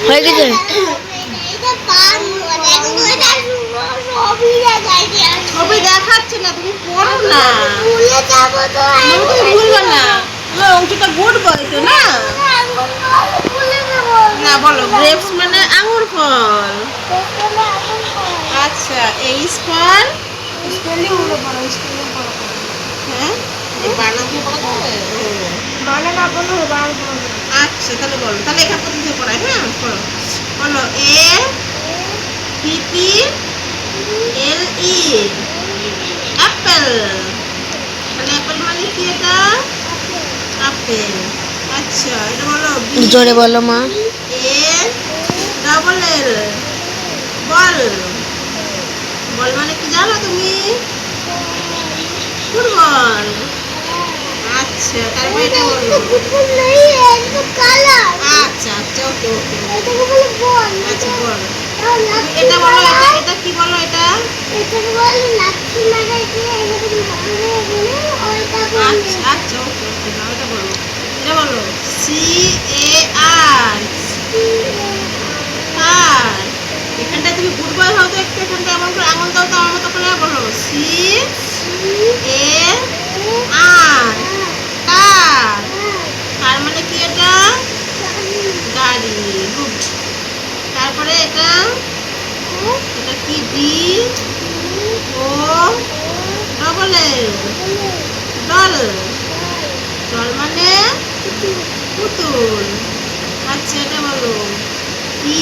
হয়ে গেছে। ছবি দেখাচ্ছে না, তুমি পড়ো না, তুমি ভুলবে না। তোমার অংশটা গুড বয় তো না? না বলো, গ্রেপস মানে আঙুর ফল। আচ্ছা, এইচ ফর স্পেলিং গুলো পড়ো, স্পেলিং পড়ো। হ্যাঁ, এই বানানগুলো পড়াতে হবে। মানে না বলো, বানান পড়ো। আচ্ছা তাহলে বলো, তাহলে এখান প্রথম থেকে পড়াই। হ্যাঁ পড়ো, বলো এ পিপি এল ই অ্যাপেল। মানে অ্যাপেল মানে কি? এটা আপেল। আচ্ছা এটা বলো বি জোরে বলো মা। এ ডাবল এল বল। বল মানে কি জানো তুমি? ফুটবল। আচ্ছা তারপরে এটা বলো। আচ্ছা আচ্ছা ওকে ওকে। আচ্ছা বল, এটা বলো, এটা কি বলো? এটা আচ্ছা আচ্ছা ওকে ওকে, না এটা বলো। এটা বলো সি এ আর আর। এখানটায় তুমি গুড বয় হও তো, একটু এখানটা এমন করে আঙুল দাও তো আমার মতো করে। বলো সি এ আর কার। কার মানে কি? এটা গাড়ি। গুড। তারপরে এটা এটা কি? ডি ও ডবল এল ডল। ডল মানে পুতুল। আচ্ছা এটা বলো ই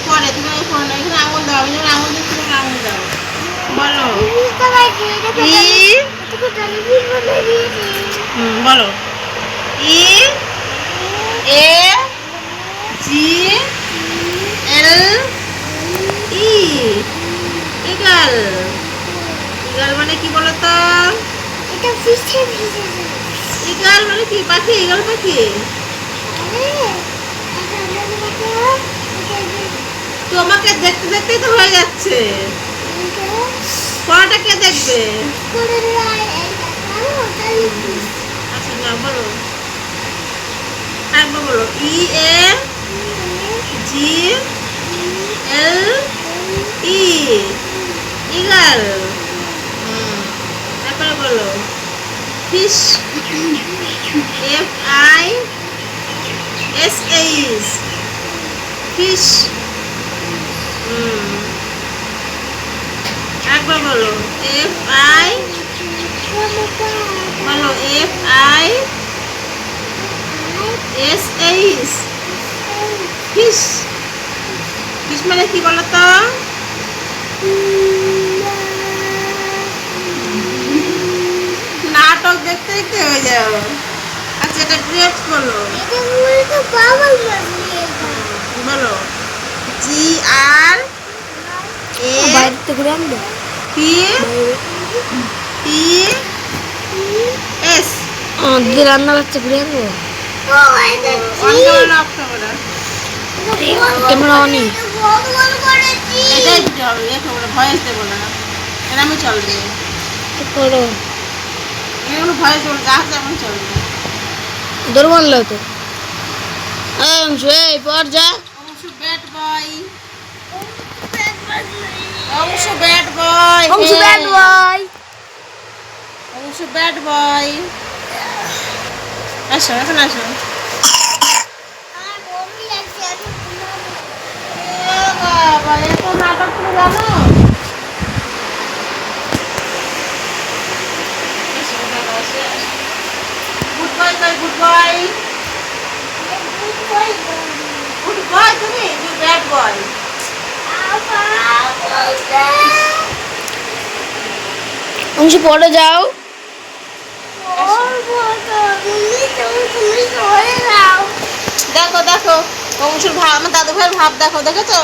পরে, তুমি পড়ো না, এখানে আঙুল দাও। আমি যখন আঙুল দিচ্ছি তখন আঙুল দাও। বলো ই বলো ই এ জি এল ই ইগল। ইগল মানে কি বলো তো? ইগল মানে কি? পাখি। ইগল পাখি। তোমাকে দেখতে দেখতেই তো হয়ে যাচ্ছে। পড়াটা কে দেখবে? আচ্ছা না বলো, একবার বলো ই এ জি এল ই ইগল। তারপরে বলো fish F I S H fish. একবার বলো এফ আই, বলো F I S H fish. Fish মানে কি বলো তো? নাটক দেখতে দেখতে হয়ে যাও। আচ্ছা এটা গ্রেপস বলো। বলো জি আর এ বাইরে থেকে ঘুরে আনবে। P P S. দিদি রান্না করছে, ঘুরে আনবো। ক্যামেরা অনই। এটাই দিতে হবে, দেখো ভয়েস দেবো না, এটা আমি চলবে। করো এগুলো ভয়েস দেবো, যা আছে এখন চলবে। দৌড় মারলো তো। অংশ এই পর যা। অংশ ব্যাড বয়, অংশ ব্যাড বয়, অংশ ব্যাড বয়। অংশ ব্যাড বয়। আসো এখন আসো। বাবা এত নাটক করে জানো? গুড বয় কই? গুড বয়, গুড বয় তুমি, তুমি ব্যাড বয়। অংশ পরে যাও। দেখো দেখো অংশুর ভাব, আমার দাদু ভাইয়ের ভাব দেখো, দেখেছো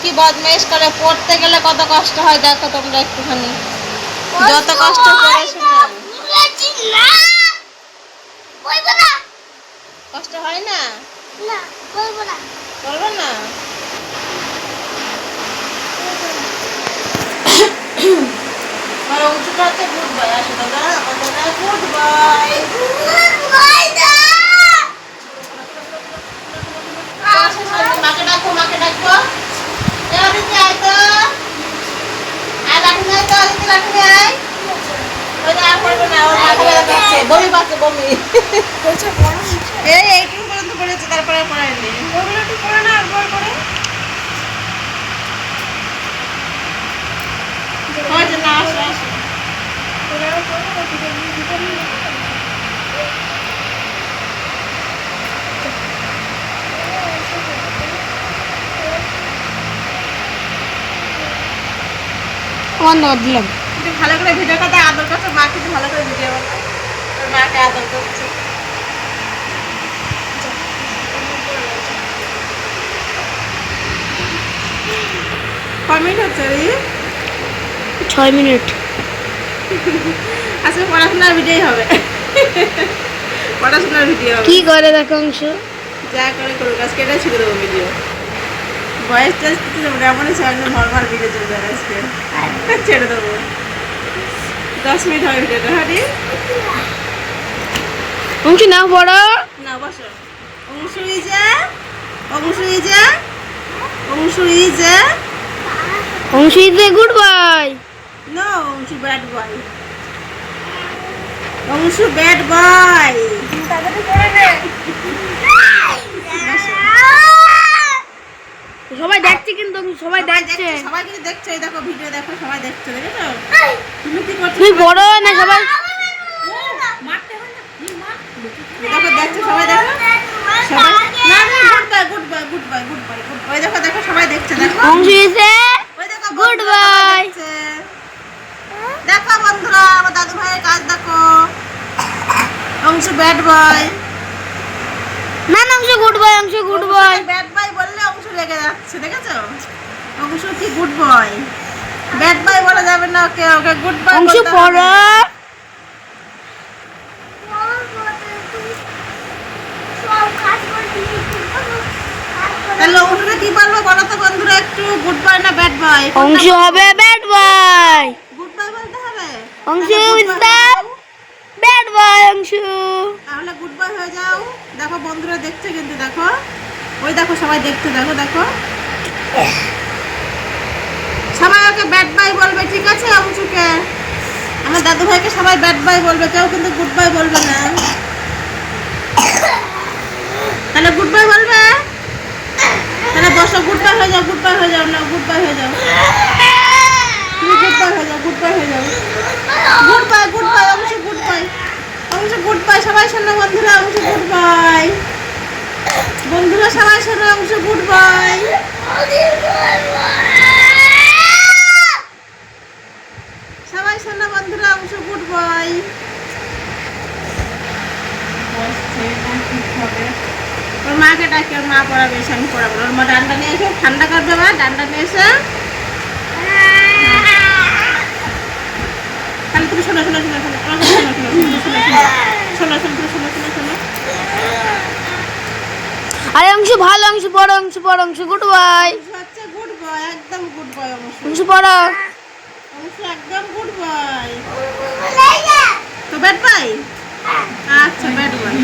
কি বদমাইশ করে? পড়তে গেলে কত কষ্ট হয় দেখো তোমরা একটুখানি, যত কষ্ট পড়াশোনা। কষ্ট হয় না? বলবো না? আর অংশটা হচ্ছে গুড বয়। আসো দাদা, আমার দাদা গুড বয়। দেখো মাকে ডাকবো অদিতি আয় তো আর লাঠি নাই তো অদিতি লাঠি আয় ওই না পড়বে না ওর মাথা ব্যথা করছে বমি পাচ্ছে বমি বলছে বড় হচ্ছে এইটুকু পর্যন্ত পড়েছে তারপরে পড়ায়নি ওগুলো একটু করে না একবার করে হয়েছে না আসো আসো ওরাও করে না ভিটামিন আমার না দিলাম একটু ভালো করে ভিডিও করতে আদর করছে মা কিন্তু ভালো করে ভিডিও করছে তোর মাকে আদর করছে কমেন্ট হচ্ছে রে 6 মিনিট। আজকে পড়াশোনার ভিডিওই হবে পড়াশোনার ভিডিও হবে কি করে দেখো অংশ? যা করে করুক আজকে এটাই ছেড়ে দেবো ভিডিও ভয়েস টেস্ট কিছু দেবো এমনই একদম নর্মাল ভিডিও চলবে আজকে ছেড়ে দেবো 10 মিনিট হবে ভিডিওটা হাঁটি অংশ নাও বড়। না বসো অংশ ইজা অংশ ইজা অংশ ইজা অংশ is a good boy. No অংশ ব্যাড বয় অংশ ব্যাড বয় তাড়াতাড়ি করে নে সবাই দেখছে কিন্তু সবাই দেখছে। সবাই কিন্তু দেখছো এই দেখো ভিডিও দেখো সবাই দেখছো দেখেছো তুমি কি করছো তুই বড় না সবাই দেখো দেখছো সবাই দেখো সবাই না না good bye good bye good bye good bye ওই দেখো দেখো সবাই দেখছে দেখো অংশ ইজ এ ওই দেখো গুড বন্ধুরা বয়। দেখছে। দেখো বন্ধুরা আমার দাদু ভাইয়ের কাজ দেখো অংশ ব্যাড বয় না না অংশ গুড বয়, অংশ গুড বয়। ব্যাড বয় বললে অংশ লেগে যাচ্ছে দেখেছো অংশ কি গুড বয় ব্যাড বয় বলা যাবে না ওকে ওকে গুড বয় অংশ পড়। তাহলে অংশটা কি বলবো বলো তো বন্ধুরা একটু গুড বয় না ব্যাড বয় অংশ হবে ব্যাড বয়। গুড বয় বলতে হবে অংশ তাহলে ইজ good দ্য boy হয়ে যাও। ব্যাড বয় অংশ। তাহলে গুড বয় হয়ে যাও দেখো বন্ধুরা দেখছে কিন্তু দেখো ওই দেখো সবাই দেখছে দেখো দেখো সবাই ওকে ব্যাড বাই বলবে ঠিক আছে অংশুকে আমার দাদু ভাইকে সবাই ব্যাড বাই বলবে কেউ কিন্তু গুড বাই বলবে না তাহলে গুড বাই বলবে তাহলে বসো গুড বাই হয়ে যাও গুড বাই হয়ে যাও না গুড বাই হয়ে যাও তুমি গুড বাই হয়ে যাও গুড বাই হয়ে যাও good bye Anshu good bye Anshu good bye সবাই শোনো বন্ধুরা অংশু গুড বাই বন্ধুরা সবাই শোনো অংশু গুড বাই সবাই শোনো বন্ধুরা অংশু গুড বাই ওর মাকে ডাকি ওর মা পড়াবে এসে আমি পড়াবো ওর মা ডান্ডা নিয়ে এসে ঠান্ডা করবে মা ডান্ডা নিয়ে এসে তাহলে তুমি শোনো শোনো শোনো শোনো শোনো শোনো শোনো শোনো শোনো শোনো শোনো আরে অংশ ভালো, অংশ পড়, অংশ পড়, অংশ গুড বয়। হচ্ছে গুড বয় একদম গুড বয় অংশ অংশ পড়। অংশ একদম গুড বয় তো ব্যাড বয় আচ্ছা ব্যাড বয়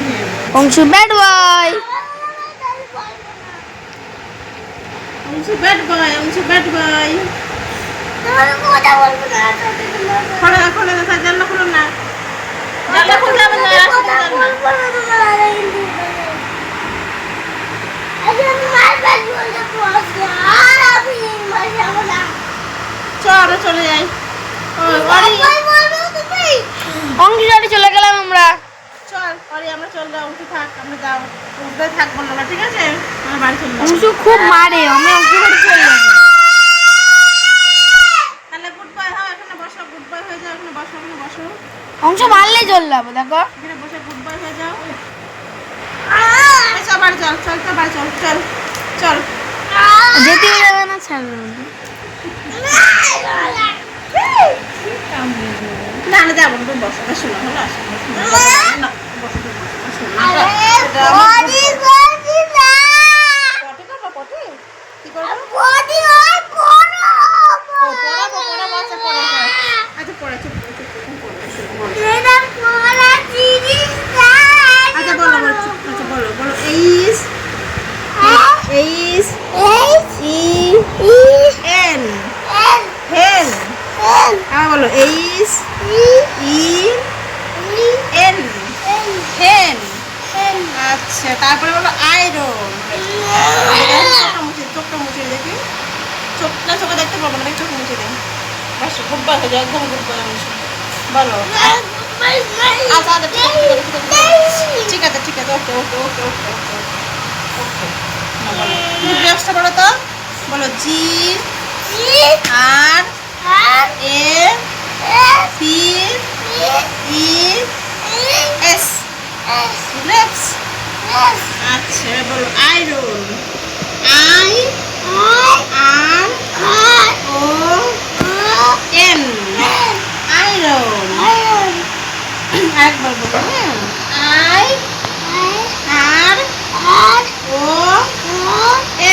অংশ ব্যাড বয়। অংশ ব্যাড বয় অংশ ব্যাড বয় খোলো না খোলো না তার জানলা খোলো না জানলা খুলতে হবে না আসতে জানলা চলো চলে যাই অংশ সাথে চলে গেলাম আমরা। চল পরে আমরা চলে যাও অংশ থাক আমরা যাও উঠতে থাকবো না ঠিক আছে আমরা বাড়ি চলে যাবো অংশ খুব মারে, আমি অংশ সাথে চলে যাবো। তাহলে গুড বাই হও এখানে বসো গুড বাই হয়ে যাও এখানে বসো এখানে বসো অংশ মারলেই চলে যাবো দেখো। এখানে বসে গুড বাই হয়ে যাও চল বাড়ি চল চল তো বাড়ি চল চল চল যেতে যাবে না ছাড়বে না। না না যাবো তুমি বসো বসো না হলো আসো না বসো বসো পটে করবো পটে কি করবো পড়াবো পড়াবো আচ্ছা পড়া আচ্ছা পড়াচ্ছি আচ্ছা বলো বলো আচ্ছা বলো বলো এইস বলো এইচ ই এন হেন। আচ্ছা তারপরে বলো আয়রন। চোখটা মুছে দেখি। চোখটা চোখে দেখতে পাবো না, চোখ মুছে দেয়। বাস খুব ভালো হয়ে যায়, একদম খুব ভালো মুছে। বলো আচ্ছা আচ্ছা ঠিক আছে ঠিক আছে ওকে ওকে ওকে ওকে ওকে ওকে। বলো ব্রেকটা বলো তো, বলো G R A C E S grapes. আচ্ছা বলো iron I R O N iron. আরেকবার বলো হ্যাঁ I R O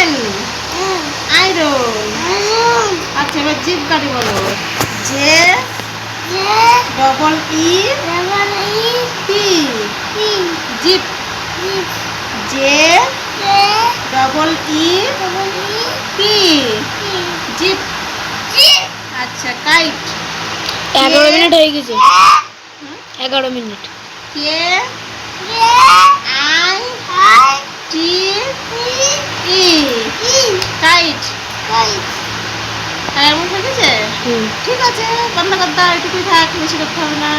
N iron. আচ্ছা এবার জিপ গাড়ি বলো J double E P jeep J double E P jeep. আচ্ছা কাইট 11 মিনিট হয়ে গেছে। 11 minute. K I T E kite. এমন হয়ে গেছে? ঠিক আছে বন্ধ করতে, এটুকুই থাক, বেশি করতে হবে না।